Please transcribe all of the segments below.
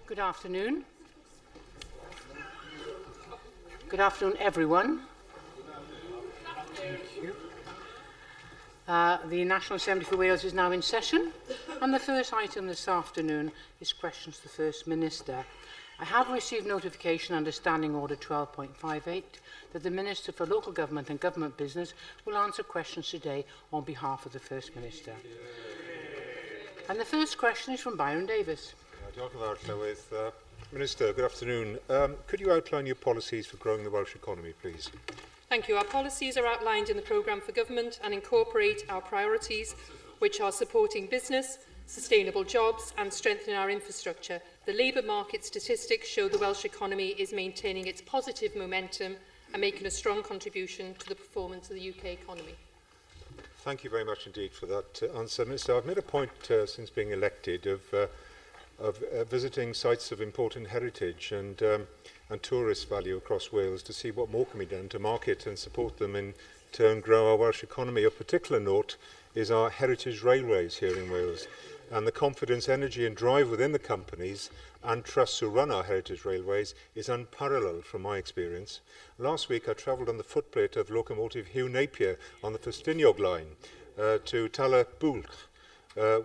Good afternoon. Good afternoon, everyone. Thank you. The National Assembly for Wales is now in session, and the first item this afternoon is questions to the First Minister. I have received notification under Standing Order 12.58 that the Minister for Local Government and Government Business will answer questions today on behalf of the First Minister. And the first question is from Byron Davis. Minister, good afternoon. Could you outline your policies for growing the Welsh economy, please? Thank you. Our policies are outlined in the programme for government and incorporate our priorities, which are supporting business, sustainable jobs and strengthening our infrastructure. The labour market statistics show the Welsh economy is maintaining its positive momentum and making a strong contribution to the performance of the UK economy. Thank you very much indeed for that answer, Minister. I've made a point since being elected of visiting sites of important heritage and tourist value across Wales to see what more can be done to market and support them in turn grow our Welsh economy. A particular note is our heritage railways here in Wales, and the confidence, energy and drive within the companies and trusts who run our heritage railways is unparalleled from my experience. Last week I travelled on the footplate of locomotive Hugh Napier on the Cyflwynir line to Tala Bwlch,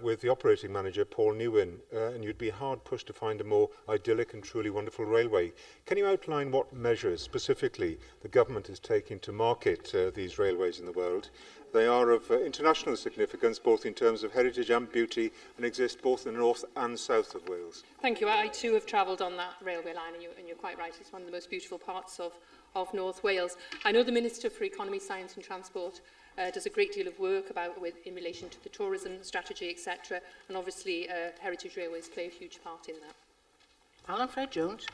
with the operating manager, Paul Newen, and you'd be hard-pushed to find a more idyllic and truly wonderful railway. Can you outline what measures, specifically, the government is taking to market these railways in the world? They are of international significance, both in terms of heritage and beauty, and exist both in the north and south of Wales. Thank you. I too have travelled on that railway line, and you're quite right, it's one of the most beautiful parts of North Wales. I know the Minister for Economy, Science and Transport does a great deal of work in relation to the tourism strategy, etc. And obviously, heritage railways play a huge part in that. Alan Fred Jones.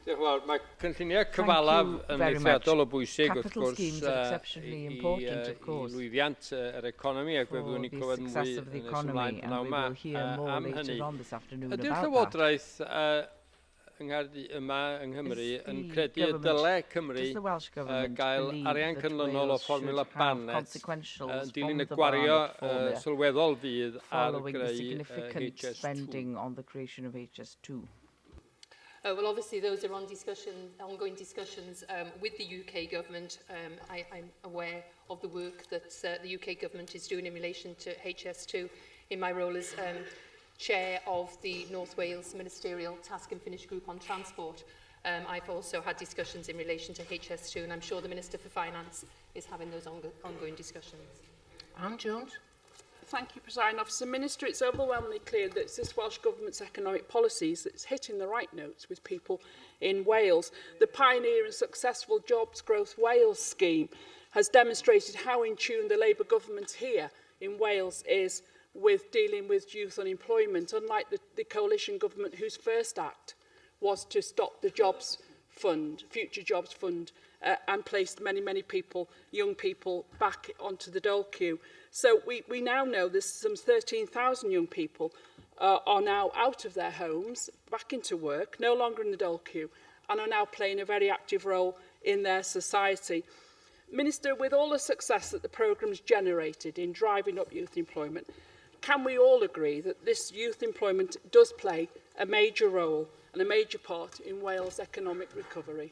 Diolch yn fawr. Mae cynlluniau cyfalaf yn eithriadol o bwysig wrth gwrs i lwyddiant yr economi ac fe fyddwn ni clywed mwy yn ymlaen pnawn yma am hynny. Ydy'r Llywodraeth yma yng Nghymru yn credu y dyle Cymru gael arian cynlynol o fformula Barnett yn dilyn y gwario sylweddol fydd ar greu HS2? Well, obviously, those are ongoing discussions with the UK government. I'm aware of the work that the UK government is doing in relation to HS2 in my role as chair of the North Wales Ministerial Task and Finish Group on Transport. I've also had discussions in relation to HS2, and I'm sure the Minister for Finance is having those ongoing discussions. Anne Jones. Thank you, Presiding Officer. Minister, it's overwhelmingly clear that it's this Welsh Government's economic policies that's hitting the right notes with people in Wales. The pioneer and successful Jobs Growth Wales scheme has demonstrated how in tune the Labour government here in Wales is with dealing with youth unemployment, unlike the coalition government whose first act was to stop the Jobs Fund, Future Jobs Fund, and placed many people, young people, back onto the dole queue. So we now know there's some 13,000 young people are now out of their homes, back into work, no longer in the dole queue, and are now playing a very active role in their society. Minister, with all the success that the programme's generated in driving up youth employment, can we all agree that this youth employment does play a major role and a major part in Wales' economic recovery?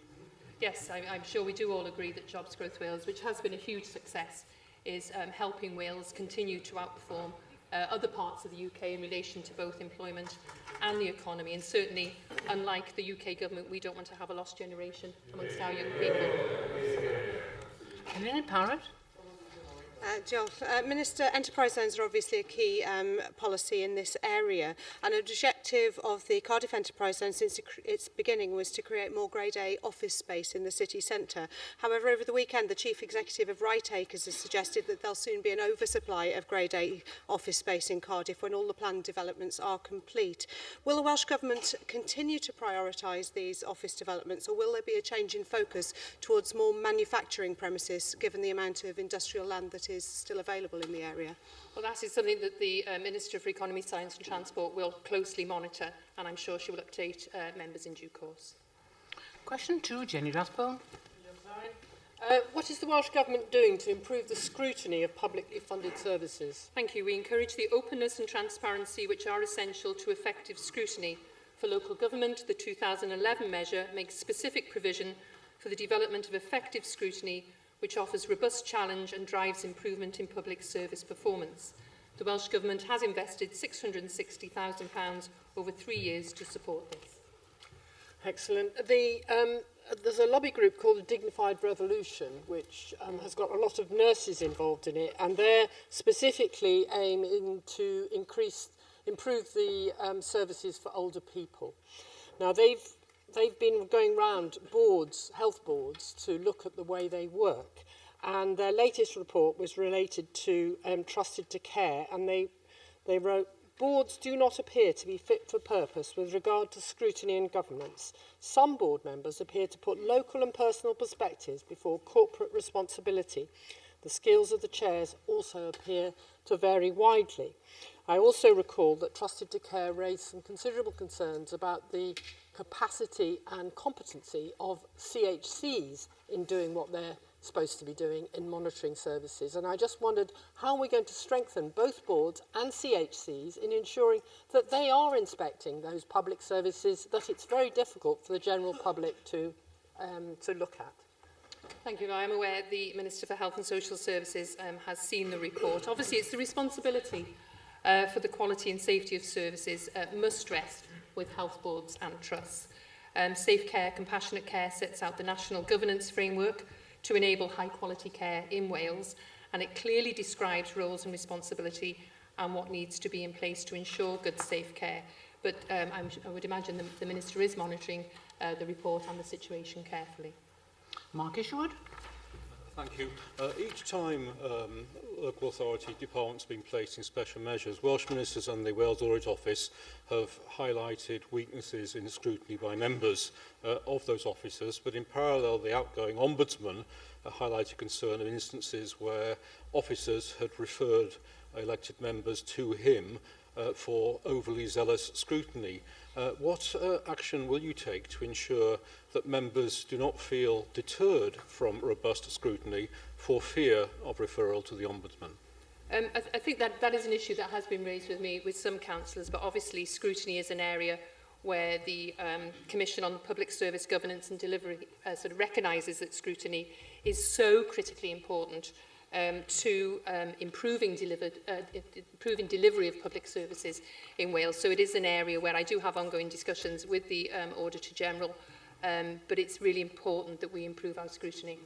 Yes, I'm sure we do all agree that Jobs Growth Wales, which has been a huge success, is helping Wales continue to outperform other parts of the UK in relation to both employment and the economy. And certainly, unlike the UK government, we don't want to have a lost generation amongst our young people. And then Parrott. Minister, enterprise zones are obviously a key policy in this area, and an objective of the Cardiff Enterprise Zone since its beginning was to create more Grade A office space in the city centre. However, over the weekend, the Chief Executive of Right Acres has suggested that there'll soon be an oversupply of Grade A office space in Cardiff when all the planned developments are complete. Will the Welsh Government continue to prioritise these office developments, or will there be a change in focus towards more manufacturing premises, given the amount of industrial land that is still available in the area? Well, that is something that the Minister for Economy, Science and Transport will closely monitor, and I'm sure she will update members in due course. Question 2, Jenny Rathbone. What is the Welsh Government doing to improve the scrutiny of publicly funded services? Thank you. We encourage the openness and transparency which are essential to effective scrutiny. For local government, the 2011 measure makes specific provision for the development of effective scrutiny which offers robust challenge and drives improvement in public service performance. The Welsh Government has invested £660,000 over 3 years to support this. Excellent. There's a lobby group called the Dignified Revolution, which has got a lot of nurses involved in it, and they're specifically aiming to improve the services for older people. Now, they've been going round boards, health boards, to look at the way they work, and their latest report was related to trusted to care, and they wrote, boards do not appear to be fit for purpose with regard to scrutiny and governance. Some board members appear to put local and personal perspectives before corporate responsibility. The skills of the chairs also appear to vary widely. I also recall that Trusted to Care raised some considerable concerns about the capacity and competency of CHCs in doing what they're supposed to be doing in monitoring services. And I just wondered how we're going to strengthen both boards and CHCs in ensuring that they are inspecting those public services that it's very difficult for the general public to look at. Thank you. I am aware the Minister for Health and Social Services has seen the report. Obviously, it's the responsibility for the quality and safety of services must rest with health boards and trusts. Safe Care, Compassionate Care sets out the national governance framework to enable high-quality care in Wales, and it clearly describes roles and responsibility and what needs to be in place to ensure good, safe care. But I would imagine the Minister is monitoring the report and the situation carefully. Mark Isherwood. Thank you. Each time local authority departments have been placed in special measures, Welsh Ministers and the Wales Audit Office have highlighted weaknesses in scrutiny by members of those officers, but in parallel the outgoing Ombudsman highlighted concern of instances where officers had referred elected members to him for overly zealous scrutiny. What action will you take to ensure that members do not feel deterred from robust scrutiny for fear of referral to the Ombudsman? I think that is an issue that has been raised with me with some councillors, but obviously scrutiny is an area where the Commission on Public Service Governance and Delivery sort of recognises that scrutiny is so critically important to improving delivery of public services in Wales. So it is an area where I do have ongoing discussions with the Auditor General, but it's really important that we improve our scrutiny.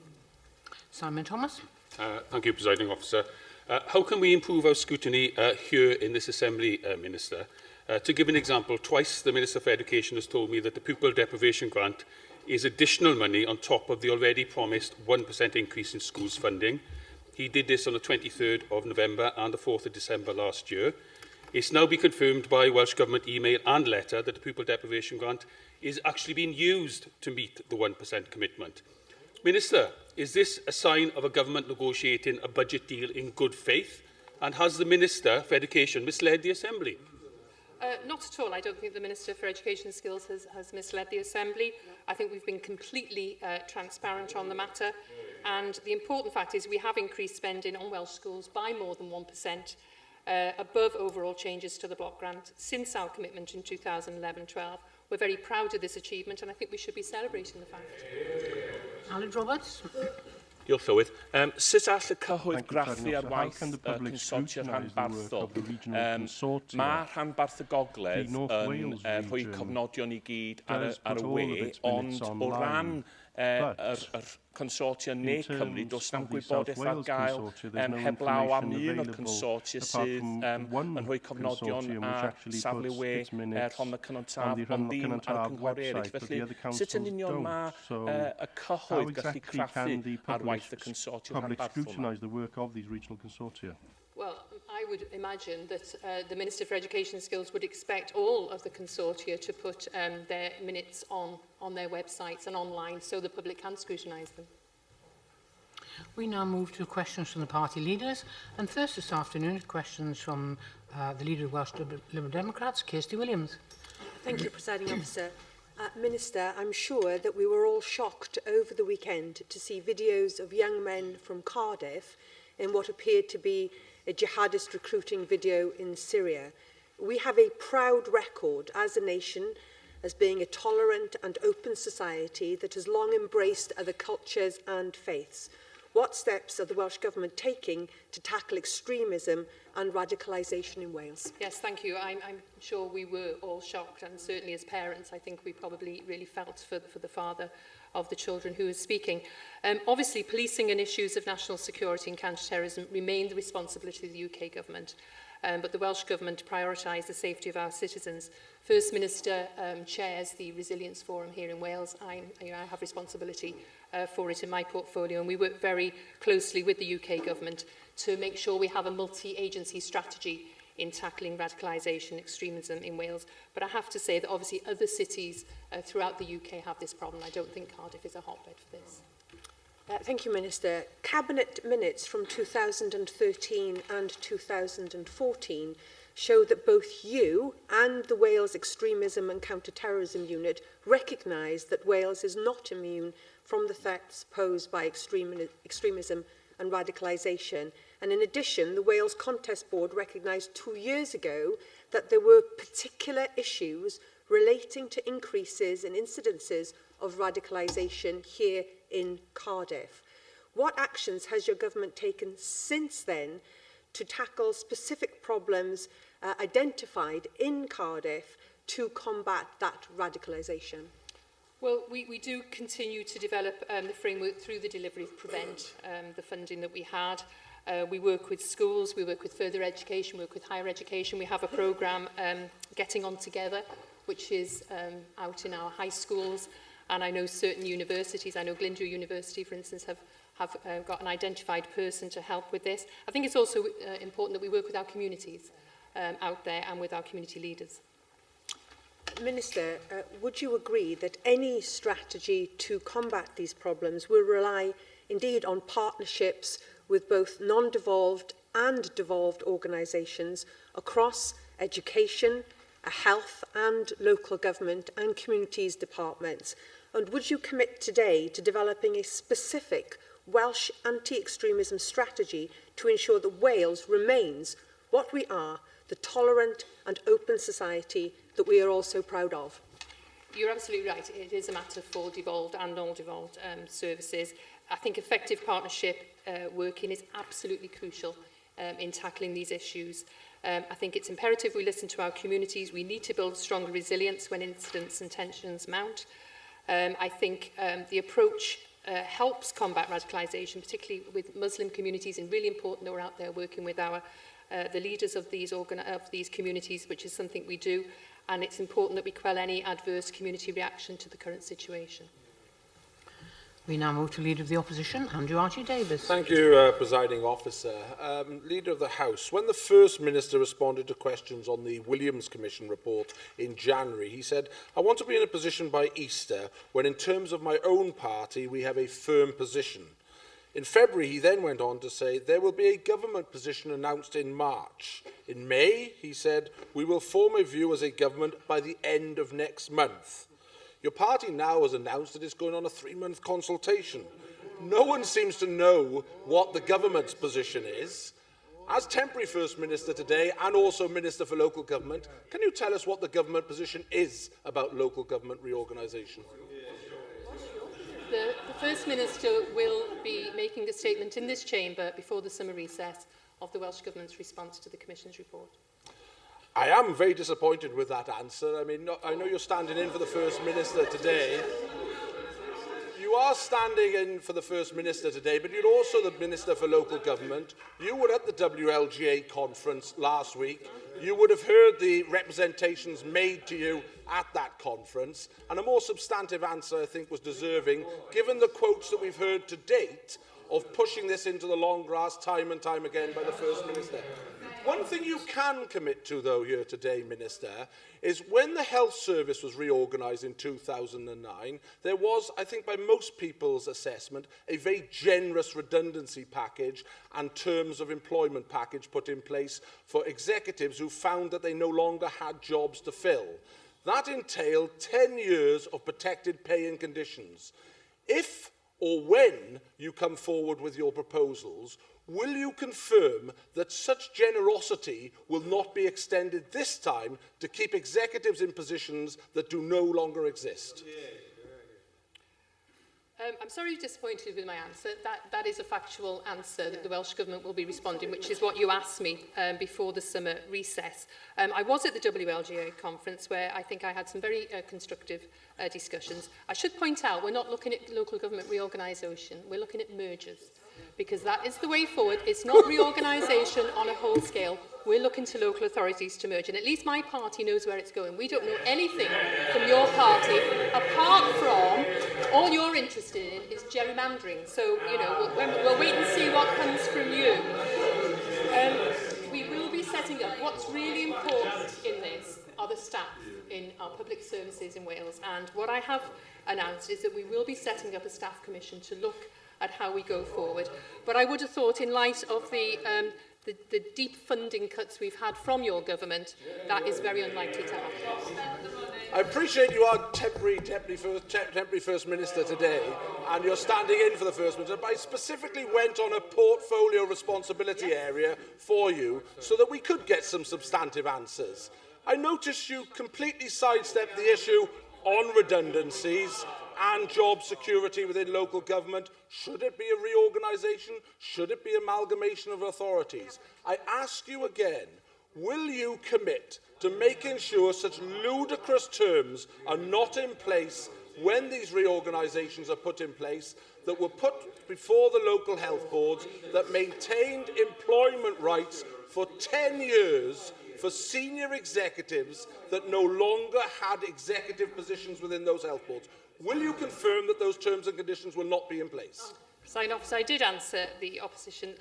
Simon Thomas. Thank you, Presiding Officer. How can we improve our scrutiny here in this Assembly, Minister? To give an example, twice the Minister for Education has told me that the pupil deprivation grant is additional money on top of the already promised 1% increase in schools funding. He did this on the 23rd of November and the 4th of December last year. It's now been confirmed by Welsh Government email and letter that the pupil deprivation grant is actually being used to meet the 1% commitment. Minister, is this a sign of a government negotiating a budget deal in good faith? And has the Minister for Education misled the Assembly? Not at all. I don't think the Minister for Education and Skills has misled the Assembly. I think we've been completely transparent on the matter. And the important fact is we have increased spending on Welsh schools by more than 1%, above overall changes to the block grant since our commitment in 2011-12. We're very proud of this achievement, and I think we should be celebrating the fact. Alan Roberts. Diolch Llywydd. Sut all y cyhoedd graffu ar waith consortia rhanbarthol? Mae rhanbarth y gogledd yn rhoi cofnodion I gyd ar y we, ond o ran yr consortia neu Cymru, does na'n gwybodaeth ar gael heblaw am un o'r consortia sydd yn rhoi cofnodion ar safle we Rhondda Cynon Taf, ond ddim ar cynghori eraill. Felly, sut yn union mae y cyhoedd gallu craffu ar waith y consortia rhanbarthol? Well, I would imagine that the Minister for Education and Skills would expect all of the consortia to put their minutes on their websites and online so the public can scrutinise them. We now move to questions from the party leaders, and first this afternoon, questions from the leader of Welsh Liberal Democrats, Kirsty Williams. Thank you, Presiding Officer. Minister, I'm sure that we were all shocked over the weekend to see videos of young men from Cardiff in what appeared to be a jihadist recruiting video in Syria. We have a proud record as a nation as being a tolerant and open society that has long embraced other cultures and faiths. What steps are the Welsh Government taking to tackle extremism and radicalisation in Wales? Yes, thank you. I'm sure we were all shocked, and certainly as parents, I think we probably really felt for the father of the children who was speaking. Obviously, policing and issues of national security and counter-terrorism remain the responsibility of the UK Government, but the Welsh Government prioritise the safety of our citizens. First Minister chairs the Resilience Forum here in Wales. I have responsibility for it in my portfolio, and we work very closely with the UK Government to make sure we have a multi-agency strategy in tackling radicalisation and extremism in Wales. But I have to say that obviously other cities throughout the UK have this problem. I don't think Cardiff is a hotbed for this. Thank you, Minister. Cabinet minutes from 2013 and 2014 show that both you and the Wales Extremism and Counter-Terrorism Unit recognise that Wales is not immune from the threats posed by extremism and radicalisation. And in addition, the Wales Contest Board recognised 2 years ago that there were particular issues relating to increases in incidences of radicalisation here in Cardiff. What actions has your government taken since then to tackle specific problems identified in Cardiff to combat that radicalisation? Well, we do continue to develop the framework through the delivery of Prevent, the funding that we had. We work with schools, we work with further education, we work with higher education. We have a programme, Getting On Together, which is out in our high schools. And I know certain universities, I know Glyndŵr University, for instance, have got an identified person to help with this. I think it's also important that we work with our communities out there and with our community leaders. Minister, would you agree that any strategy to combat these problems will rely indeed on partnerships with both non-devolved and devolved organisations across education, health and local government and communities departments? And would you commit today to developing a specific Welsh anti-extremism strategy to ensure that Wales remains what we are, the tolerant and open society that we are all so proud of? You're absolutely right. It is a matter for devolved and non-devolved services. I think effective partnership working is absolutely crucial in tackling these issues. I think it's imperative we listen to our communities. We need to build stronger resilience when incidents and tensions mount. I think the approach helps combat radicalisation, particularly with Muslim communities, and really important that we're out there working with the leaders of these communities, which is something we do, and it's important that we quell any adverse community reaction to the current situation. We now move to Leader of the Opposition, Andrew Archie-Davies. Thank you, Presiding Officer. Leader of the House, when the First Minister responded to questions on the Williams Commission report in January, he said, "I want to be in a position by Easter when in terms of my own party we have a firm position." In February, he then went on to say, "There will be a government position announced in March." In May, he said, "We will form a view as a government by the end of next month." Your party now has announced that it's going on a 3-month consultation. No one seems to know what the government's position is. As temporary First Minister today and also Minister for Local Government, can you tell us what the government position is about local government reorganisation? The First Minister will be making a statement in this chamber before the summer recess of the Welsh Government's response to the Commission's report. I am very disappointed with that answer. I mean, I know you're standing in for the First Minister today. You are standing in for the First Minister today, but you're also the Minister for Local Government. You were at the WLGA conference last week. You would have heard the representations made to you at that conference, and a more substantive answer, I think, was deserving, given the quotes that we've heard to date of pushing this into the long grass time and time again by the First Minister. One thing you can commit to, though, here today, Minister, is when the health service was reorganised in 2009, there was, I think by most people's assessment, a very generous redundancy package and terms of employment package put in place for executives who found that they no longer had jobs to fill. That entailed 10 years of protected pay and conditions. If or when you come forward with your proposals, will you confirm that such generosity will not be extended this time to keep executives in positions that do no longer exist? I'm sorry you're disappointed with my answer. That is a factual answer that the Welsh Government will be responding, which is what you asked me before the summer recess. I was at the WLGA conference where I think I had some very constructive discussions. I should point out we're not looking at local government reorganisation, we're looking at mergers, because that is the way forward. It's not reorganisation on a whole scale. We're looking to local authorities to merge, and at least my party knows where it's going. We don't know anything from your party, apart from all you're interested in is gerrymandering. So, you know, we'll wait and see what comes from you. We will be setting up, what's really important in this are the staff in our public services in Wales, and what I have announced is that we will be setting up a staff commission to look at how we go forward. But I would have thought, in light of the deep funding cuts we've had from your government, that is very unlikely to happen. I appreciate you are temporary First Minister today, and you're standing in for the First Minister, but I specifically went on a portfolio responsibility area for you so that we could get some substantive answers. I noticed you completely sidestepped the issue on redundancies and job security within local government. Should it be a reorganisation? Should it be amalgamation of authorities? I ask you again, will you commit to making sure such ludicrous terms are not in place when these reorganisations are put in place, that were put before the local health boards, that maintained employment rights for 10 years for senior executives that no longer had executive positions within those health boards? Will you confirm that those terms and conditions will not be in place? Presiding Officer, I did answer the opposition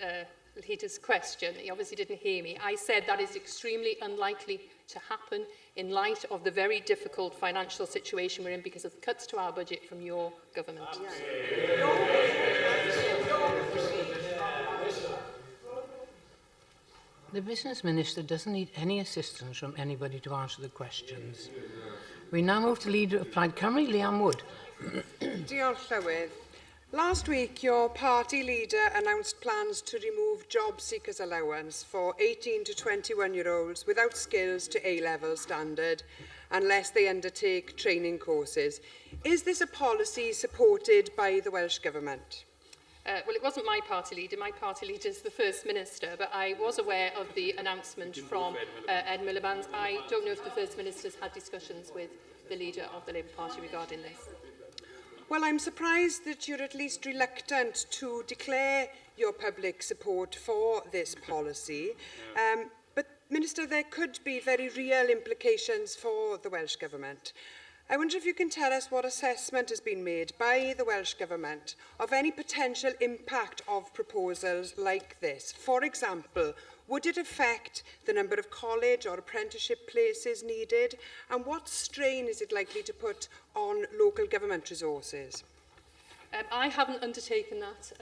leader's question. He obviously didn't hear me. I said that is extremely unlikely to happen in light of the very difficult financial situation we're in because of the cuts to our budget from your government. The Business Minister doesn't need any assistance from anybody to answer the questions. We now move to Leader of Plaid Cymru, Liam Wood. Diolch, Llywydd. Last week, your party leader announced plans to remove job seekers allowance for 18 to 21-year-olds without skills to A-level standard unless they undertake training courses. Is this a policy supported by the Welsh Government? Well, it wasn't my party leader. My party leader is the First Minister, but I was aware of the announcement from Ed Miliband. I don't know if the First Minister's had discussions with the leader of the Labour Party regarding this. Well, I'm surprised that you're at least reluctant to declare your public support for this policy. But, Minister, there could be very real implications for the Welsh Government. I wonder if you can tell us what assessment has been made by the Welsh Government of any potential impact of proposals like this. For example, would it affect the number of college or apprenticeship places needed? And what strain is it likely to put on local government resources? I haven't undertaken that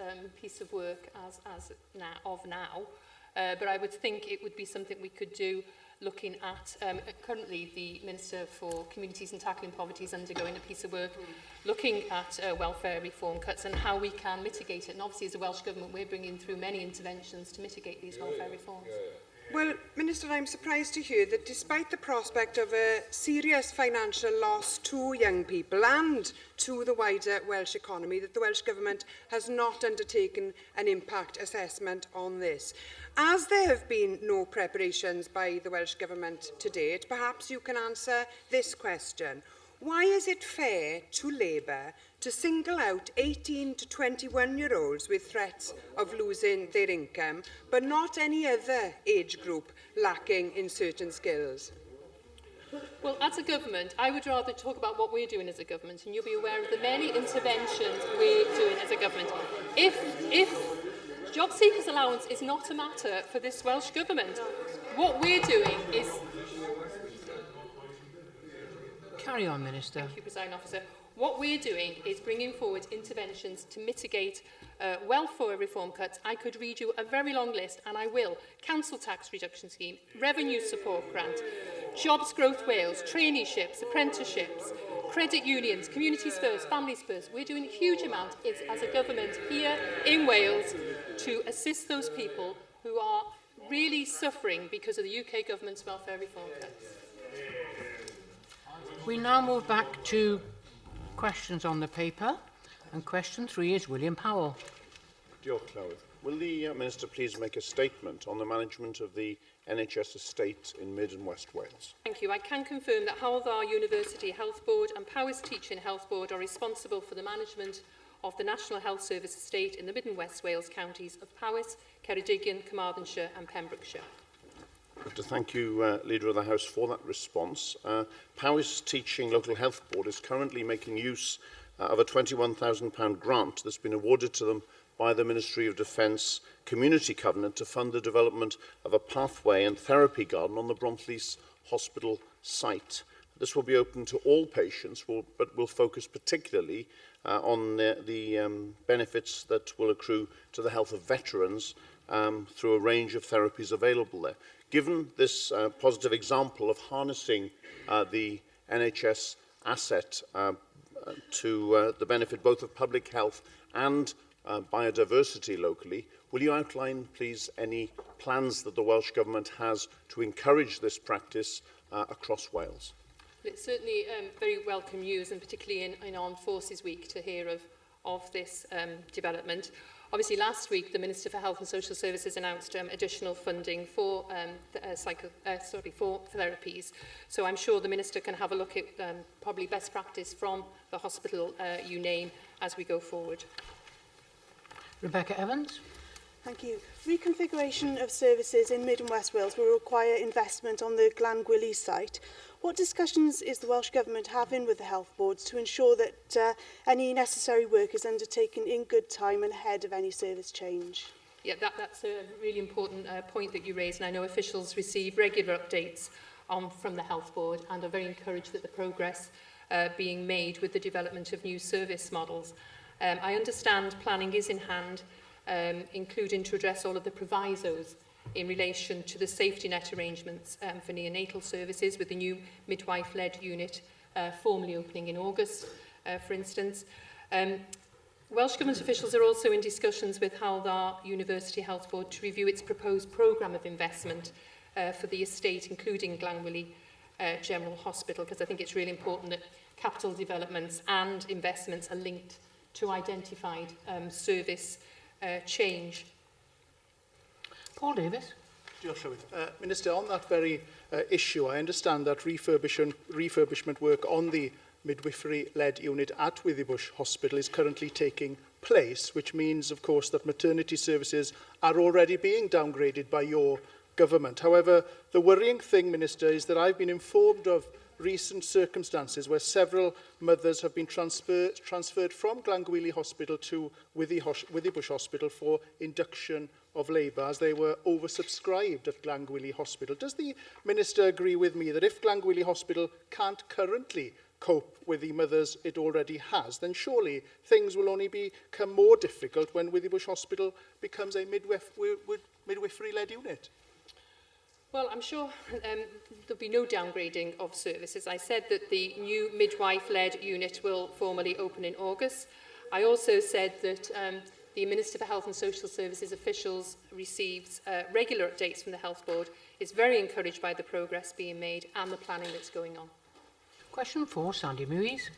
piece of work as of now, but I would think it would be something we could do looking at, currently the Minister for Communities and Tackling Poverty is undergoing a piece of work looking at welfare reform cuts and how we can mitigate it. And obviously as a Welsh Government we're bringing through many interventions to mitigate these welfare reforms. Well, Minister, I'm surprised to hear that despite the prospect of a serious financial loss to young people and to the wider Welsh economy, that the Welsh Government has not undertaken an impact assessment on this. As there have been no preparations by the Welsh Government to date, perhaps you can answer this question. Why is it fair to Labour to single out 18 to 21-year-olds with threats of losing their income, but not any other age group lacking in certain skills? Well, as a government, I would rather talk about what we're doing as a government, and you'll be aware of the many interventions we're doing as a government. If job seekers allowance is not a matter for this Welsh Government, what we're doing is... Carry on, Minister. Thank you, Presiding Officer. What we're doing is bringing forward interventions to mitigate welfare reform cuts. I could read you a very long list, and I will. Council tax reduction scheme, revenue support grant, Jobs Growth Wales, traineeships, apprenticeships, credit unions, communities first, families first. We're doing a huge amount as a government here in Wales to assist those people who are really suffering because of the UK government's welfare reform cuts. We now move back to questions on the paper, and question 3 is William Powell. Will the Minister please make a statement on the management of the NHS estate in Mid and West Wales? Thank you. I can confirm that Hywel Dda University Health Board and Powys Teaching Health Board are responsible for the management of the National Health Service estate in the Mid and West Wales counties of Powys, Ceredigion, Carmarthenshire and Pembrokeshire. Thank you, Leader of the House, for that response. Powys Teaching Local Health Board is currently making use of a £21,000 grant that's been awarded to them by the Ministry of Defence Community Covenant to fund the development of a pathway and therapy garden on the Brontleys Hospital site. This will be open to all patients, but will focus particularly on the benefits that will accrue to the health of veterans through a range of therapies available there. Given this positive example of harnessing the NHS asset to the benefit both of public health and biodiversity locally, will you outline, please, any plans that the Welsh Government has to encourage this practice across Wales? It's certainly very welcome news, and particularly in Armed Forces Week, to hear of this development. Obviously, last week, the Minister for Health and Social Services announced additional funding for for therapies. So I'm sure the Minister can have a look at probably best practice from the hospital you name as we go forward. Rebecca Evans. Thank you. Reconfiguration of services in Mid and West Wales will require investment on the Glangwili site. What discussions is the Welsh Government having with the health boards to ensure that any necessary work is undertaken in good time and ahead of any service change? Yeah, that's a really important point that you raised, and I know officials receive regular updates from the health board and are very encouraged that the progress being made with the development of new service models. I understand planning is in hand, including to address all of the provisos in relation to the safety net arrangements for neonatal services, with the new midwife-led unit formally opening in August, for instance. Welsh Government officials are also in discussions with Hywel Dda University Health Board to review its proposed programme of investment for the estate, including Glangwili General Hospital, because I think it's really important that capital developments and investments are linked to identified service change. Paul Davis. Minister, on that very issue, I understand that refurbishment work on the midwifery-led unit at Withybush Hospital is currently taking place, which means, of course, that maternity services are already being downgraded by your government. However, the worrying thing, Minister, is that I've been informed of recent circumstances where several mothers have been transferred from Glangwili Hospital to Withybush Hospital for induction of labour, as they were oversubscribed at Glangwili Hospital. Does the Minister agree with me that if Glangwili Hospital can't currently cope with the mothers it already has, then surely things will only become more difficult when Withybush Hospital becomes a midwifery-led unit? Well, I'm sure there'll be no downgrading of services. I said that the new midwife-led unit will formally open in August. I also said that the Minister for Health and Social Services officials receives regular updates from the Health Board, is very encouraged by the progress being made and the planning that's going on. Question 4, Sandy Muiz.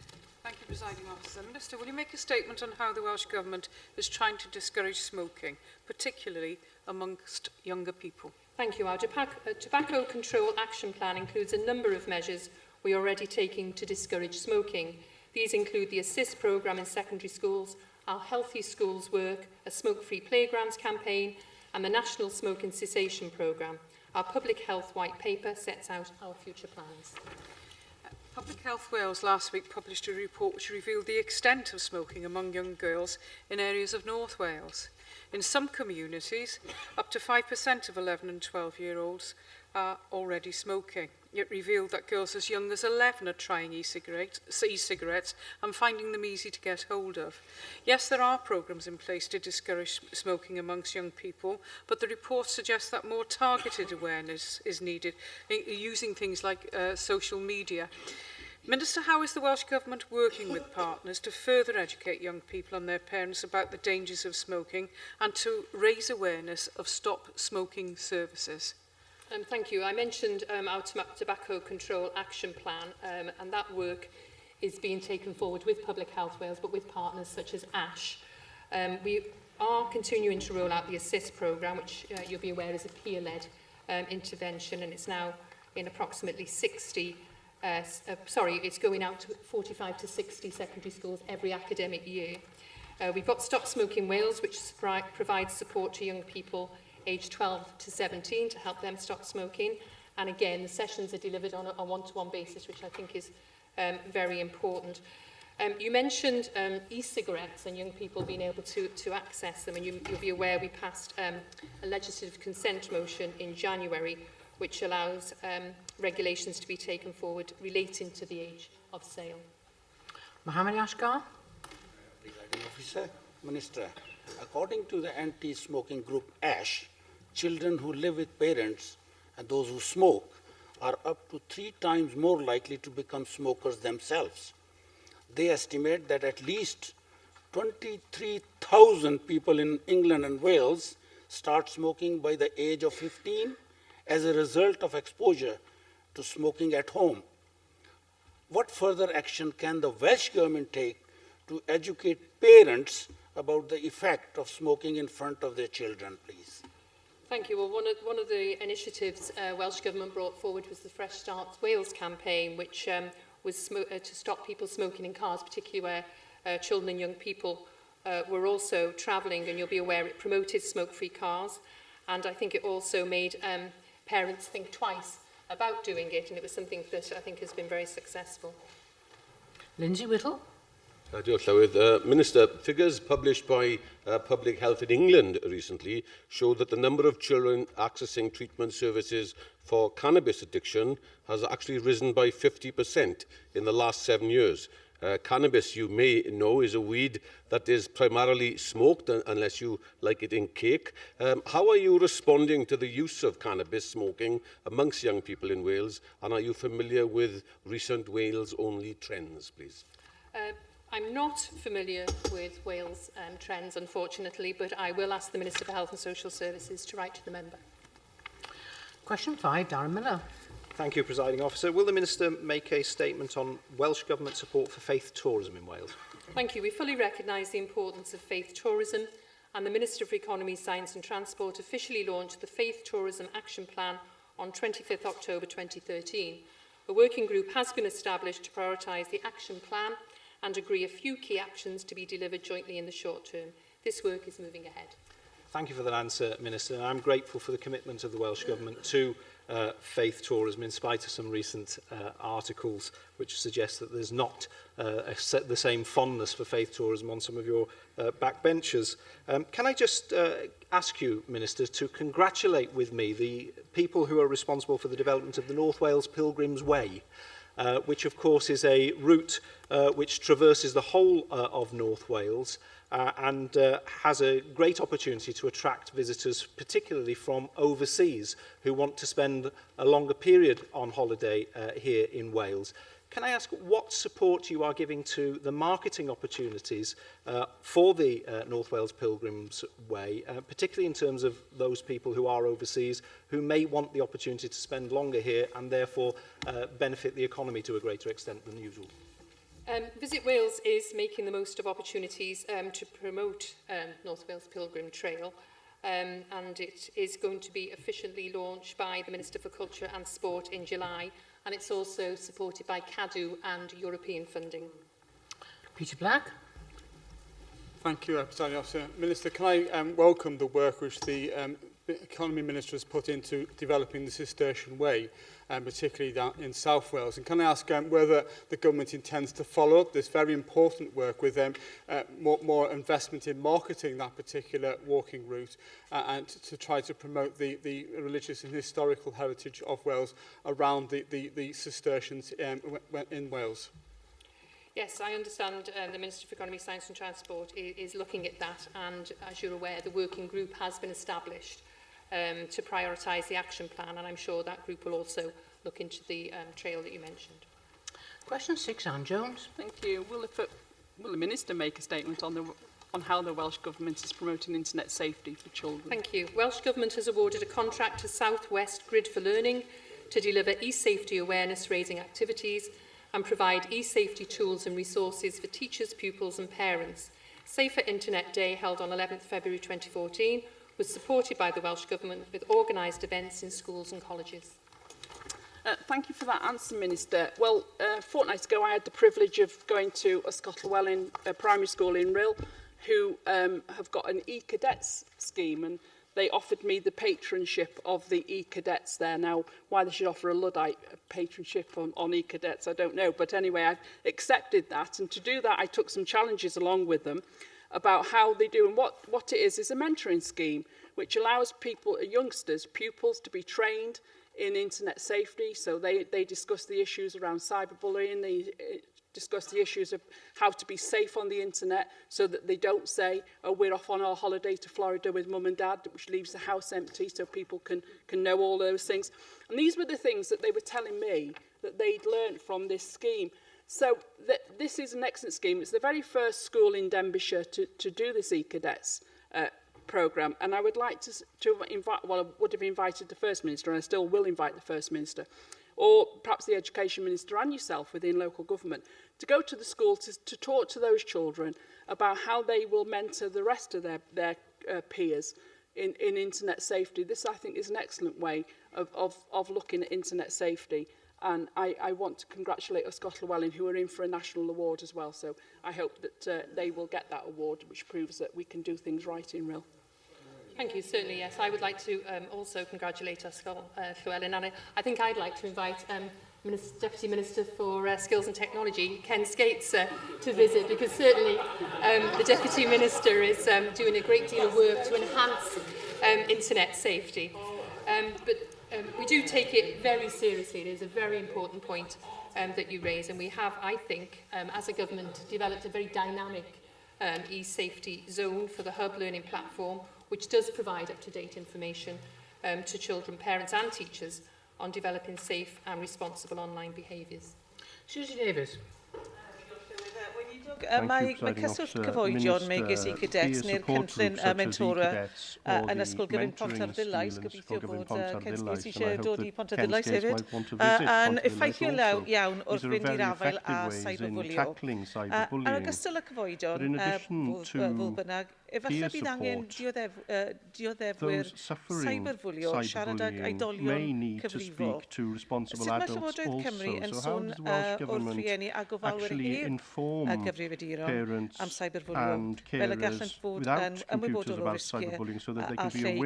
Thank you, Presiding Officer. Minister, will you make a statement on how the Welsh Government is trying to discourage smoking, particularly amongst younger people? Thank you. Our Tobacco Control Action Plan includes a number of measures we are already taking to discourage smoking. These include the Assist programme in secondary schools, our Healthy Schools work, a Smoke-Free Playgrounds campaign, and the National Smoking Cessation programme. Our Public Health White Paper sets out our future plans. Public Health Wales last week published a report which revealed the extent of smoking among young girls in areas of North Wales. In some communities, up to 5% of 11 and 12-year-olds are already smoking. It revealed that girls as young as 11 are trying e-cigarettes and finding them easy to get hold of. Yes, there are programmes in place to discourage smoking amongst young people, but the report suggests that more targeted awareness is needed, using things like social media. Minister, how is the Welsh Government working with partners to further educate young people and their parents about the dangers of smoking and to raise awareness of stop smoking services? Thank you. I mentioned our Tobacco Control Action Plan, and that work is being taken forward with Public Health Wales, but with partners such as ASH. We are continuing to roll out the Assist programme, which you'll be aware is a peer-led intervention, and it's now in approximately 60 it's going out to 45 to 60 secondary schools every academic year. We've got Stop Smoking Wales, which provides support to young people aged 12 to 17 to help them stop smoking. And again, the sessions are delivered on a one-to-one basis, which I think is very important. You mentioned e-cigarettes and young people being able to access them, and you'll be aware we passed a legislative consent motion in January, which allows regulations to be taken forward relating to the age of sale. Mohammed Ashgar. Presiding Officer, Minister, according to the anti-smoking group ASH, children who live with parents and those who smoke are up to 3 times more likely to become smokers themselves. They estimate that at least 23,000 people in England and Wales start smoking by the age of 15 as a result of exposure to smoking at home. What further action can the Welsh Government take to educate parents about the effect of smoking in front of their children, please? Thank you. Well, one of the initiatives Welsh Government brought forward was the Fresh Start Wales campaign, which was to stop people smoking in cars, particularly where children and young people were also travelling, and you'll be aware it promoted smoke-free cars, and I think it also made parents think twice about doing it, and it was something that I think has been very successful. Lindsay Whittle. Diolch Llywydd. Minister, figures published by Public Health in England recently show that the number of children accessing treatment services for cannabis addiction has actually risen by 50% in the last 7 years. Cannabis, you may know, is a weed that is primarily smoked unless you like it in cake. How are you responding to the use of cannabis smoking amongst young people in Wales, and are you familiar with recent Wales-only trends, please? I'm not familiar with Wales trends, unfortunately, but I will ask the Minister for Health and Social Services to write to the member. Question 5, Darren Miller. Thank you, Presiding Officer. Will the Minister make a statement on Welsh Government support for faith tourism in Wales? Thank you. We fully recognise the importance of faith tourism, and the Minister for Economy, Science and Transport officially launched the Faith Tourism Action Plan on 25th October 2013. A working group has been established to prioritise the action plan and agree a few key actions to be delivered jointly in the short term. This work is moving ahead. Thank you for that answer, Minister. I'm grateful for the commitment of the Welsh Government to faith tourism, in spite of some recent articles which suggest that there's not the same fondness for faith tourism on some of your backbenchers. Can I just ask you, Minister, to congratulate with me the people who are responsible for the development of the North Wales Pilgrims Way, which of course is a route which traverses the whole of North Wales and has a great opportunity to attract visitors, particularly from overseas, who want to spend a longer period on holiday here in Wales. Can I ask what support you are giving to the marketing opportunities for the North Wales Pilgrims Way, particularly in terms of those people who are overseas, who may want the opportunity to spend longer here and therefore benefit the economy to a greater extent than usual? Visit Wales is making the most of opportunities to promote North Wales Pilgrim Trail, and it is going to be officially launched by the Minister for Culture and Sport in July, and it's also supported by CADU and European funding. Peter Black. Thank you, Presiding Officer. Minister, can I welcome the work which the Economy Minister has put into developing the Cistercian way, particularly down in South Wales. And can I ask whether the government intends to follow up this very important work with more investment in marketing that particular walking route and to try to promote the religious and historical heritage of Wales around the Cistercians in Wales? Yes, I understand the Minister for Economy, Science and Transport is looking at that, and as you're aware, the working group has been established to prioritise the action plan, and I'm sure that group will also look into the trail that you mentioned. Question 6, Anne Jones. Thank you. Will the Minister make a statement on how the Welsh Government is promoting internet safety for children? Thank you. Welsh Government has awarded a contract to South West Grid for Learning to deliver e-safety awareness raising activities and provide e-safety tools and resources for teachers, pupils and parents. Safer Internet Day, held on 11th February 2014, was supported by the Welsh Government with organised events in schools and colleges. Thank you for that answer, Minister. Well, a fortnight ago I had the privilege of going to Yscotell Llawn primary school in Rhyl, who have got an e-cadets scheme, and they offered me the patronship of the e-cadets there. Now, why they should offer a Luddite patronship on e-cadets, I don't know. But anyway, I've accepted that. And to do that, I took some challenges along with them about how they do. And what it is a mentoring scheme, which allows people, youngsters, pupils, to be trained in internet safety. So they discuss the issues around cyberbullying, they discuss the issues of how to be safe on the internet so that they don't say, oh, we're off on our holiday to Florida with mum and dad, which leaves the house empty, so people can know all those things. And these were the things that they were telling me that they'd learned from this scheme. So this is an excellent scheme. It's the very first school in Denbighshire to do this e-cadets programme. And I would like to invite, well, I would have invited the First Minister, and I still will invite the First Minister, or perhaps the Education Minister and yourself within local government, to go to the school to talk to those children about how they will mentor the rest of their peers in internet safety. This, I think, is an excellent way of looking at internet safety. And I want to congratulate Yscotell Llawn, who are in for a national award as well. So I hope that they will get that award, which proves that we can do things right in Rhyl. Thank you. Certainly, yes. I would like to also congratulate Yscotell Llawn, and I think I'd like to invite Deputy Minister for Skills and Technology, Ken Skates, to visit, because certainly the Deputy Minister is doing a great deal of work to enhance internet safety. But we do take it very seriously. It is a very important point that you raise, and we have, I think, as a government, developed a very dynamic e-safety zone for the Hub Learning platform, which does provide up-to-date information to children, parents and teachers on developing safe and responsible online behaviours. Susie Davis. Mae cyswllt cyfoedion megis I cadets neu'r cynllun mentora yn ysgol gyfyn Pontarddulais, gobeithio bod Ken Skates eisiau dod I Pontarddulais hefyd, yn effeithiol iawn wrth fynd i'r afael a cyberbwlio. Yn ogystal y cyfoedion, fodd bynnag, efallai bydd angen dioddefwyr cyberbwlio siarad ag oedolion cyfrifol. Sut mae Llywodraeth Cymru yn sôn wrth rhieni a gofalwyr heb gyfrifiaduron am cyberbwlio, fel y gallent fod yn ymwybodol o risgiau a lle I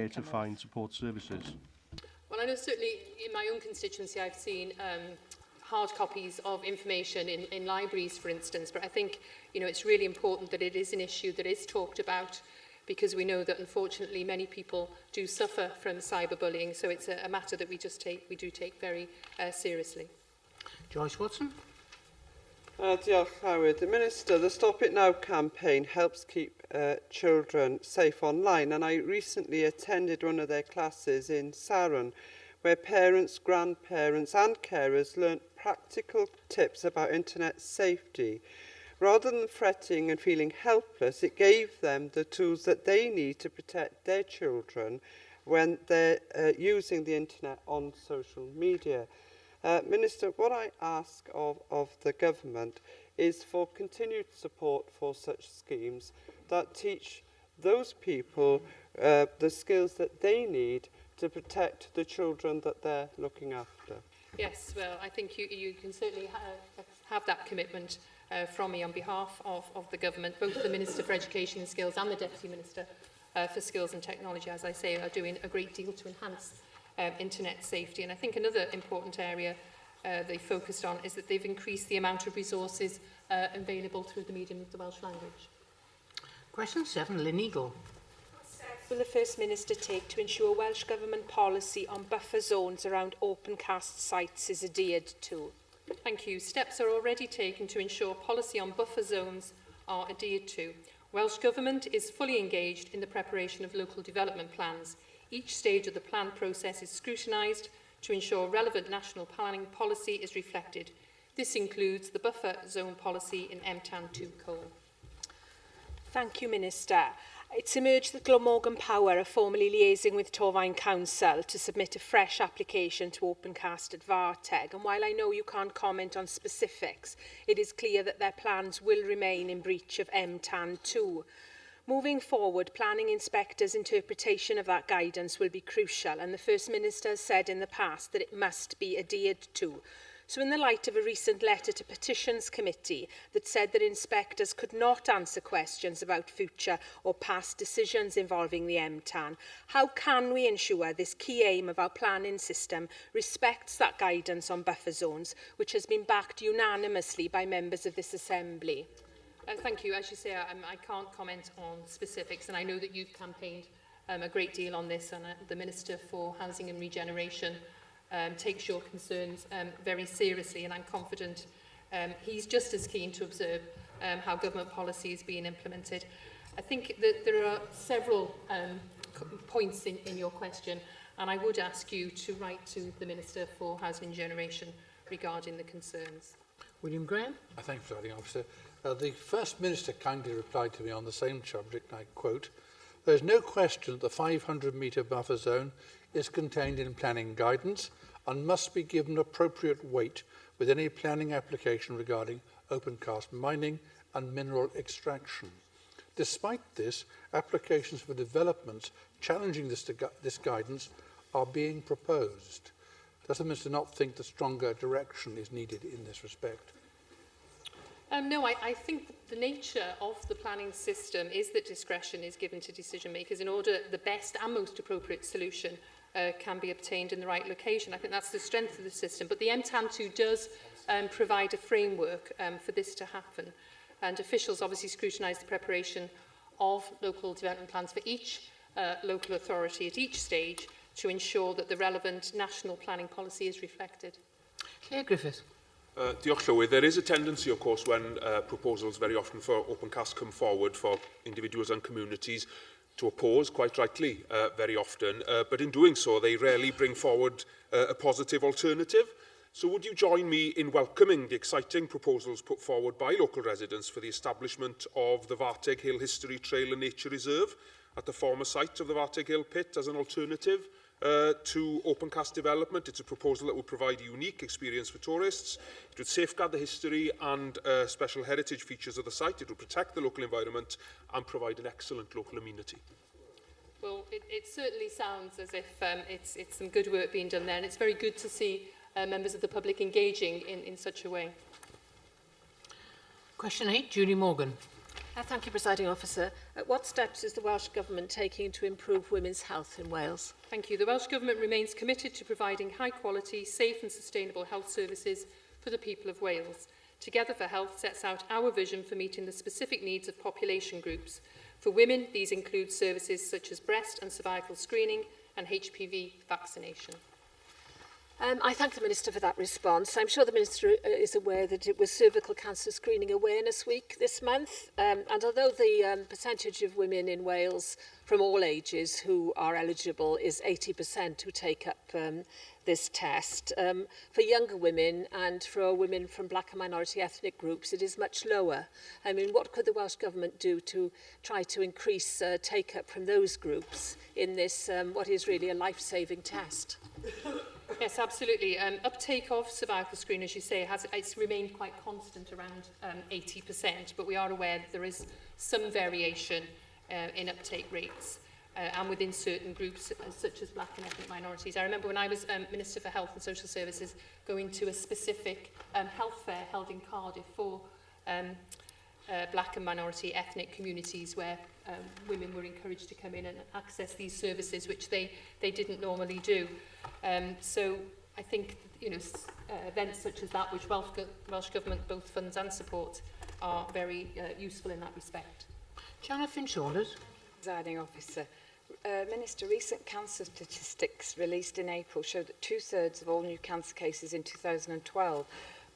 ganfod gwasanaethau. Well, I know certainly in my own constituency I've seen hard copies of information in libraries, for instance, but I think it's really important that it is an issue that is talked about, because we know that unfortunately many people do suffer from cyberbullying, so it's a matter that we do take very seriously. Joyce Watson. Diolch, Howard. The Minister, the Stop It Now campaign helps keep children safe online, and I recently attended one of their classes in Saron, where parents, grandparents and carers learnt practical tips about internet safety. Rather than fretting and feeling helpless, it gave them the tools that they need to protect their children when they're using the internet on social media. Minister, what I ask of the government is for continued support for such schemes that teach those people the skills that they need to protect the children that they're looking after. Yes, well, I think you can certainly have that commitment from me on behalf of the government. Both the Minister for Education and Skills and the Deputy Minister for Skills and Technology, as I say, are doing a great deal to enhance internet safety. And I think another important area they focused on is that they've increased the amount of resources available through the medium of the Welsh language. Question 7, Lynn Eagle. What steps will the First Minister take to ensure Welsh Government policy on buffer zones around open cast sites is adhered to? Thank you. Steps are already taken to ensure policy on buffer zones are adhered to. Welsh Government is fully engaged in the preparation of local development plans. Each stage of the plan process is scrutinised to ensure relevant national planning policy is reflected. This includes the buffer zone policy in MTAN2 Cole. Thank you, Minister. It's emerged that Glamorgan Power are formally liaising with Torfaen Council to submit a fresh application to Opencast at Farteg. And while I know you can't comment on specifics, it is clear that their plans will remain in breach of MTAN2. Moving forward, planning inspectors' interpretation of that guidance will be crucial, and the First Minister has said in the past that it must be adhered to. So in the light of a recent letter to Petitions Committee that said that inspectors could not answer questions about future or past decisions involving the MTAN, how can we ensure this key aim of our planning system respects that guidance on buffer zones, which has been backed unanimously by members of this Assembly? Thank you. As you say, I can't comment on specifics, and I know that you've campaigned a great deal on this, and the Minister for Housing and Regeneration takes your concerns very seriously, and I'm confident he's just as keen to observe how government policy is being implemented. I think that there are several points in your question, and I would ask you to write to the Minister for Housing and Regeneration regarding the concerns. William Graham. Thank you, Presiding Officer. The First Minister kindly replied to me on the same subject, and I quote, "There is no question that the 500-metre buffer zone is contained in planning guidance and must be given appropriate weight with any planning application regarding open-cast mining and mineral extraction. Despite this, applications for developments challenging this guidance are being proposed. Does the Minister not think that stronger direction is needed in this respect?" No, I think the nature of the planning system is that discretion is given to decision makers in order the best and most appropriate solution can be obtained in the right location. I think that's the strength of the system. But the MTAN2 does provide a framework for this to happen. And officials obviously scrutinise the preparation of local development plans for each local authority at each stage to ensure that the relevant national planning policy is reflected. Claire Griffiths. Diolch Llywydd. There is a tendency, of course, when proposals very often for opencast come forward for individuals and communities to oppose, quite rightly, very often. But in doing so, they rarely bring forward a positive alternative. So would you join me in welcoming the exciting proposals put forward by local residents for the establishment of the Farteg Hill History Trail and Nature Reserve at the former site of the Farteg Hill pit as an alternative to opencast development? It's a proposal that would provide a unique experience for tourists. It would safeguard the history and special heritage features of the site. It would protect the local environment and provide an excellent local amenity. Well, it certainly sounds as if it's some good work being done there, and it's very good to see members of the public engaging in such a way. Question 8, Julie Morgan. Thank you, Presiding Officer. What steps is the Welsh Government taking to improve women's health in Wales? Thank you. The Welsh Government remains committed to providing high-quality, safe and sustainable health services for the people of Wales. Together for Health sets out our vision for meeting the specific needs of population groups. For women, these include services such as breast and cervical screening and HPV vaccination. I thank the Minister for that response. I'm sure the Minister is aware that it was Cervical Cancer Screening Awareness Week this month, and although the percentage of women in Wales from all ages who are eligible is 80% who take up this test, for younger women and for women from black and minority ethnic groups it is much lower. I mean, what could the Welsh Government do to try to increase take-up from those groups in this, what is really a life-saving test? Yes, absolutely. Uptake of cervical screen, as you say, it's remained quite constant, around 80%, but we are aware that there is some variation in uptake rates and within certain groups, such as black and ethnic minorities. I remember when I was Minister for Health and Social Services going to a specific health fair held in Cardiff for black and minority ethnic communities where women were encouraged to come in and access these services, which they didn't normally do. So I think, events such as that, which Welsh Government both funds and support, are very useful in that respect. Jonathan Saunders. Presiding Officer. Minister, recent cancer statistics released in April show that 2/3 of all new cancer cases in 2012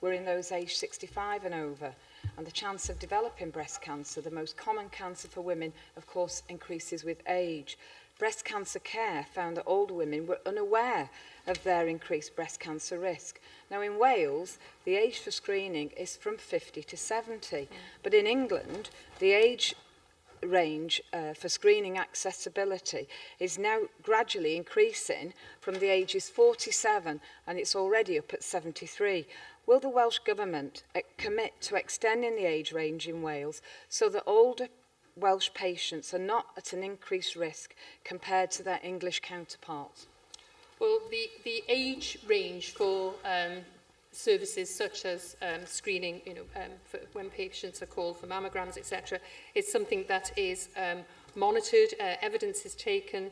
were in those aged 65 and over, and the chance of developing breast cancer, the most common cancer for women, of course, increases with age. Breast cancer care found that older women were unaware of their increased breast cancer risk. Now, in Wales, the age for screening is from 50 to 70, but in England, the age range for screening accessibility is now gradually increasing from the ages 47, and it's already up at 73. Will the Welsh Government commit to extending the age range in Wales so that older Welsh patients are not at an increased risk compared to their English counterparts? Well, the age range for services such as screening, for when patients are called for mammograms, etc., is something that is monitored. Evidence is taken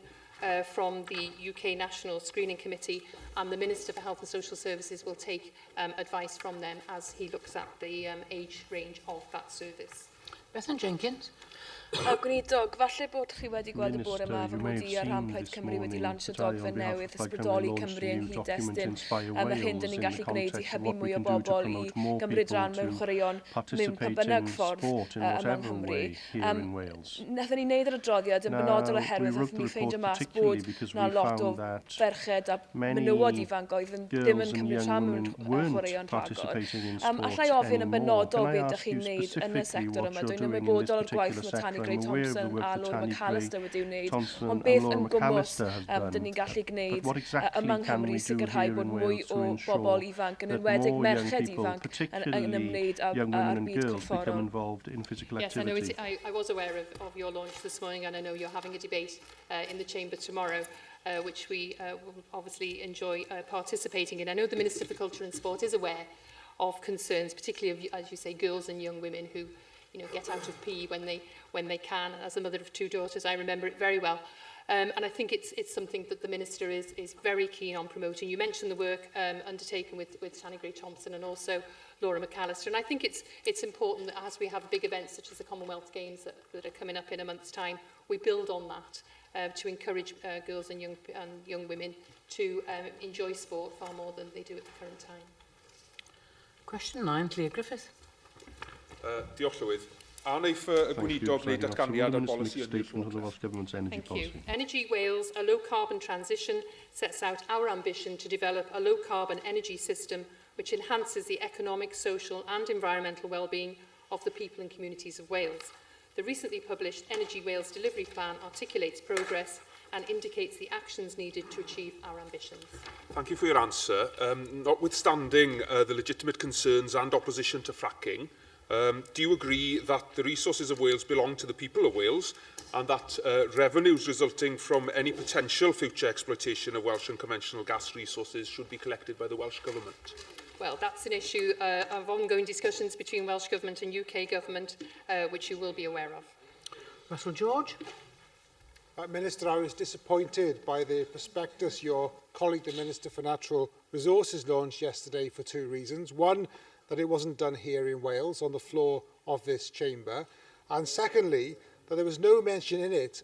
from the UK National Screening Committee, and the Minister for Health and Social Services will take advice from them as he looks at the age range of that service. Bethan Jenkins. Weinidogion, falle bod chi wedi gweld y bore yma fy mod i ar ran Plaid Cymru wedi lansio dogfen newydd ysbrydoli Cymru yn nghyd-destun. Mae'r hyn dyn ni'n gallu gwneud i hybu mwy o bobl i gymryd rhan mewn chwaraeon mewn pa bynnag ffordd yma yng Nghymru. Nathon ni wneud yr adroddiad yn benodol oherwydd nathon ni ffeindio mas bod na lot o ferched a menywod ifanc oedd ddim yn cymryd rhan mewn chwaraeon rhagor. Allai ofyn yn benodol beth ydych chi'n wneud yn y sector yma. Dwi'n ymwybodol o'r gwaith mae Tani Grey Thompson a Laura McAllister wedi wneud, ond beth yn gwmws dyn ni'n gallu gwneud yma yng Nghymru sicrhau bod mwy o bobl ifanc, yn enwedig merched ifanc, yn ymwneud â'r byd corfforol. Yes, I know I was aware of your launch this morning, and I know you're having a debate in the Chamber tomorrow, which we will obviously enjoy participating in. I know the Minister for Culture and Sport is aware of concerns, particularly of, as you say, girls and young women who get out of PE when they can. As a mother of 2 daughters, I remember it very well. And I think it's something that the Minister is very keen on promoting. You mentioned the work undertaken with Tani Grey Thompson and also Laura McAllister. And I think it's important that as we have big events such as the Commonwealth Games that are coming up in a month's time, we build on that to encourage girls and young women to enjoy sport far more than they do at the current time. Question 9, Clear Griffith. Diolch Llywydd. A wneith y Gweinidog wneud datganiad ar bolisi Thank you. Energy Wales, a low-carbon transition, sets out our ambition to develop a low-carbon energy system which enhances the economic, social and environmental well-being of the people and communities of Wales. The recently published Energy Wales Delivery Plan articulates progress and indicates the actions needed to achieve our ambitions. Thank you for your answer. Notwithstanding the legitimate concerns and opposition to fracking, do you agree that the resources of Wales belong to the people of Wales and that revenues resulting from any potential future exploitation of Welsh and conventional gas resources should be collected by the Welsh Government? Well, that's an issue of ongoing discussions between Welsh Government and UK Government, which you will be aware of. Russell George. Minister, I was disappointed by the prospectus your colleague, the Minister for Natural Resources, launched yesterday for 2 reasons. One, that it wasn't done here in Wales on the floor of this chamber, and secondly, that there was no mention in it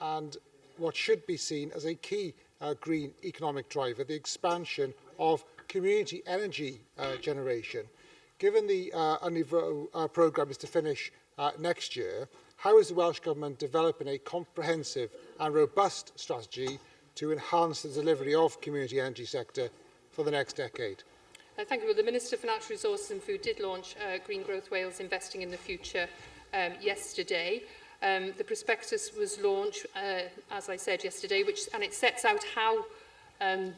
and what should be seen as a key green economic driver, the expansion of community energy generation. Given the programme is to finish next year, how is the Welsh Government developing a comprehensive and robust strategy to enhance the delivery of community energy sector for the next decade? Thank you. Well, the Minister for Natural Resources and Food did launch Green Growth Wales Investing in the Future yesterday. The prospectus was launched, as I said yesterday, and it sets out how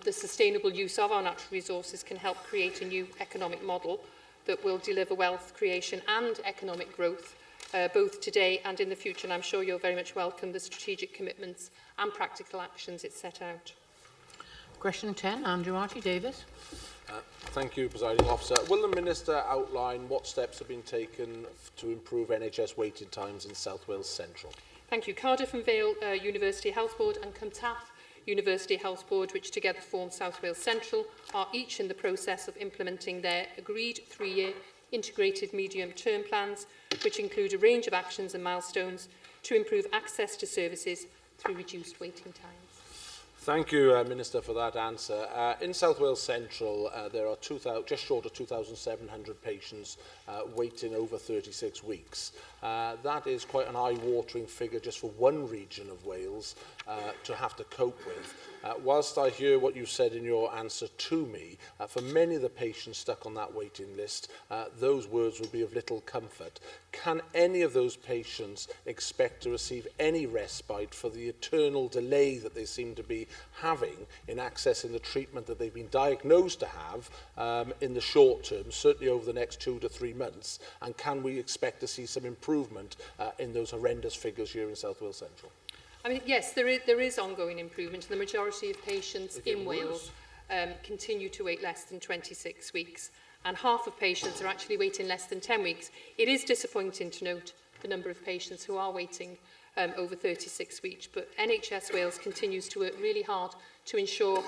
the sustainable use of our natural resources can help create a new economic model that will deliver wealth creation and economic growth, both today and in the future. And I'm sure you'll very much welcome the strategic commitments and practical actions it set out. Question 10, Andrew Archie Davis. Thank you, Presiding Officer. Will the Minister outline what steps have been taken to improve NHS waiting times in South Wales Central? Thank you. Cardiff and Vale University Health Board and Cymtath University Health Board, which together form South Wales Central, are each in the process of implementing their agreed 3-year integrated medium-term plans, which include a range of actions and milestones to improve access to services through reduced waiting times. Thank you, Minister, for that answer. In South Wales Central, there are just short of 2,700 patients waiting over 36 weeks. That is quite an eye-watering figure just for one region of Wales to have to cope with. Whilst I hear what you said in your answer to me, for many of the patients stuck on that waiting list, those words will be of little comfort. Can any of those patients expect to receive any respite for the eternal delay that they seem to be having in accessing the treatment that they've been diagnosed to have in the short term, certainly over the next 2 to 3 months? And can we expect to see some improvement in those horrendous figures here in South Wales Central? I mean, yes, there is ongoing improvement. The majority of patients in Wales continue to wait less than 26 weeks, and half of patients are actually waiting less than 10 weeks. It is disappointing to note the number of patients who are waiting over 36 weeks, but NHS Wales continues to work really hard to ensure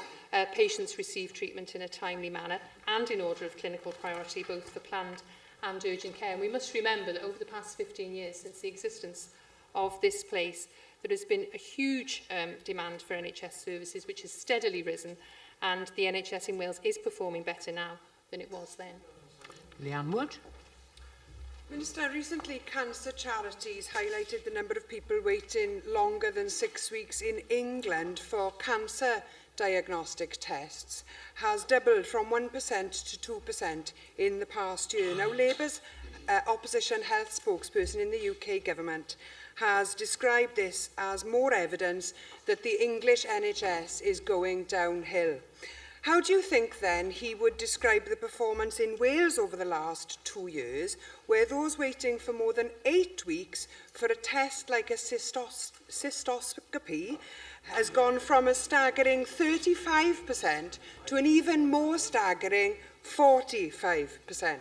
patients receive treatment in a timely manner and in order of clinical priority, both for planned and urgent care. And we must remember that over the past 15 years since the existence of this place, there has been a huge demand for NHS services, which has steadily risen, and the NHS in Wales is performing better now than it was then. Leanne Wood. Minister, recently cancer charities highlighted the number of people waiting longer than 6 weeks in England for cancer diagnostic tests has doubled from 1% to 2% in the past year. Now, Labour's opposition health spokesperson in the UK government has described this as more evidence that the English NHS is going downhill. How do you think, then, he would describe the performance in Wales over the last 2 years, where those waiting for more than 8 weeks for a test like a cystoscopy has gone from a staggering 35% to an even more staggering 45%?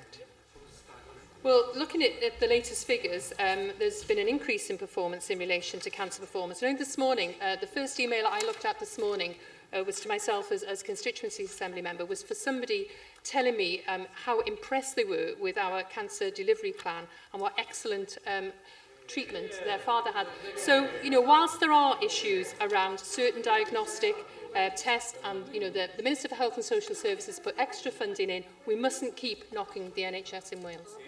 Well, looking at the latest figures, there's been an increase in performance in relation to cancer performance. And this morning, the first email I looked at this morning was to myself as constituency assembly member, was for somebody telling me how impressed they were with our cancer delivery plan and what excellent treatment their father had. So, you know, whilst there are issues around certain diagnostic tests, and, you know, the Minister for Health and Social Services put extra funding in, we mustn't keep knocking the NHS in Wales.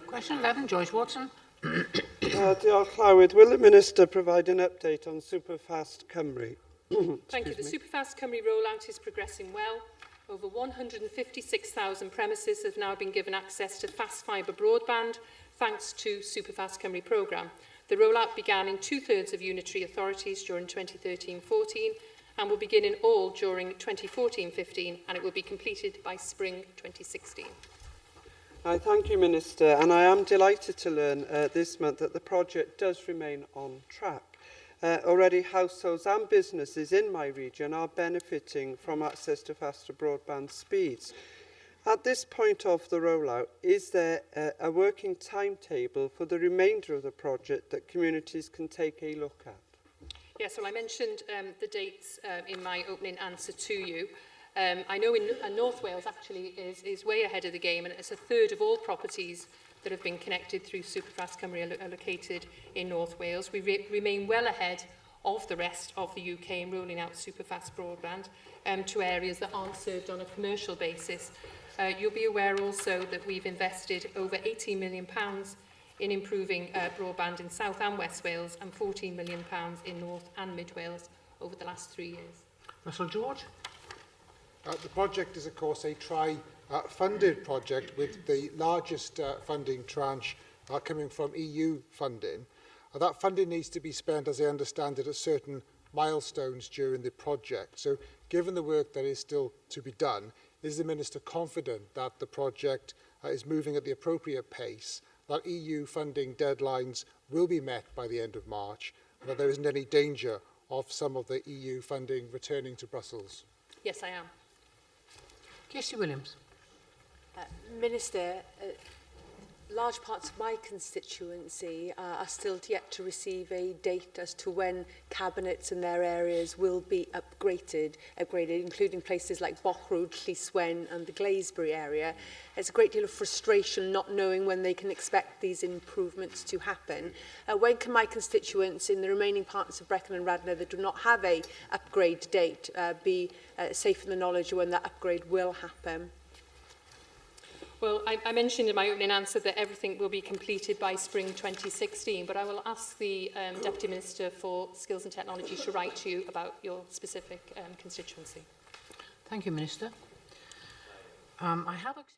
Question 11, Joyce Watson. Diolch, Llawyd. Will the Minister provide an update on Superfast Cymru? Thank you. The Superfast Cymru rollout is progressing well. Over 156,000 premises have now been given access to fast fibre broadband, thanks to Superfast Cymru programme. The rollout began in 2/3 of unitary authorities during 2013-14 and will begin in all during 2014-15, and it will be completed by spring 2016. I thank you, Minister, and I am delighted to learn this month that the project does remain on track. Already households and businesses in my region are benefiting from access to faster broadband speeds. At this point of the rollout, is there a working timetable for the remainder of the project that communities can take a look at? Yes, well, I mentioned the dates in my opening answer to you. I know in North Wales actually is way ahead of the game, and it's 1/3 of all properties that have been connected through Superfast Cymru are located in North Wales. We remain well ahead of the rest of the UK in rolling out Superfast broadband to areas that aren't served on a commercial basis. You'll be aware also that we've invested over £18 million in improving broadband in South and West Wales and £14 million in North and Mid Wales over the last 3 years. Russell George. The project is, of course, a funded project with the largest funding tranche coming from EU funding. That funding needs to be spent, as I understand it, at certain milestones during the project. So, given the work that is still to be done, is the Minister confident that the project is moving at the appropriate pace, that EU funding deadlines will be met by the end of March, and that there isn't any danger of some of the EU funding returning to Brussels? Yes, I am. Casey Williams. Minister, large parts of my constituency are still yet to receive a date as to when cabinets in their areas will be upgraded, including places like Bochrwyd, Llyswen and the Glaisbury area. There's a great deal of frustration not knowing when they can expect these improvements to happen. When can my constituents in the remaining parts of Brecon and Radnor that do not have a upgrade date be safe in the knowledge of when that upgrade will happen? Well, I mentioned in my opening answer that everything will be completed by spring 2016, but I will ask the Deputy Minister for Skills and Technology to write to you about your specific constituency. Thank you, Minister. I have accepted